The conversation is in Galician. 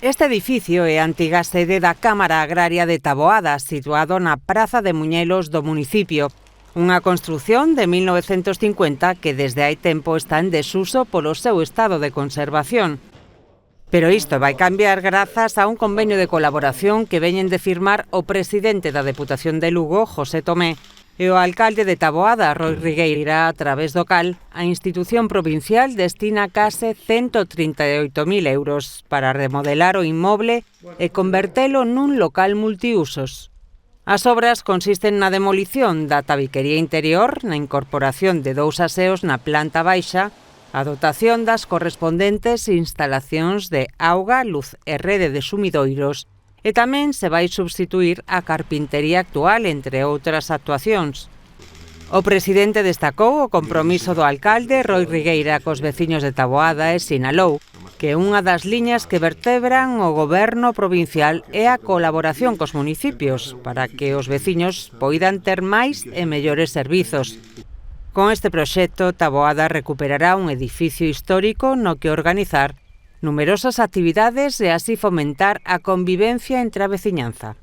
Este edificio é a antiga sede da Cámara Agraria de Taboada, situado na Praza de Muñelos do municipio. Unha construción de 1950 que desde hai tempo está en desuso polo seu estado de conservación. Pero isto vai cambiar grazas a un convenio de colaboración que veñen de firmar o presidente da Deputación de Lugo, José Tomé, e o alcalde de Taboada, Roi Rigueira, a través do cal, a institución provincial destina case 138.000 euros para remodelar o inmoble e convertelo nun local multiusos. As obras consisten na demolición da tabiquería interior, na incorporación de 2 aseos na planta baixa, a dotación das correspondentes instalacións de auga, luz e rede de sumidoiros, e tamén se vai substituír a carpintería actual, entre outras actuacións. O presidente destacou o compromiso do alcalde Roi Rigueira cos veciños de Taboada e sinalou que unha das liñas que vertebran o goberno provincial é a colaboración cos municipios para que os veciños poidan ter máis e mellores servizos. Con este proxecto, Taboada recuperará un edificio histórico no que organizar numerosas actividades e así fomentar a convivencia entre a veciñanza.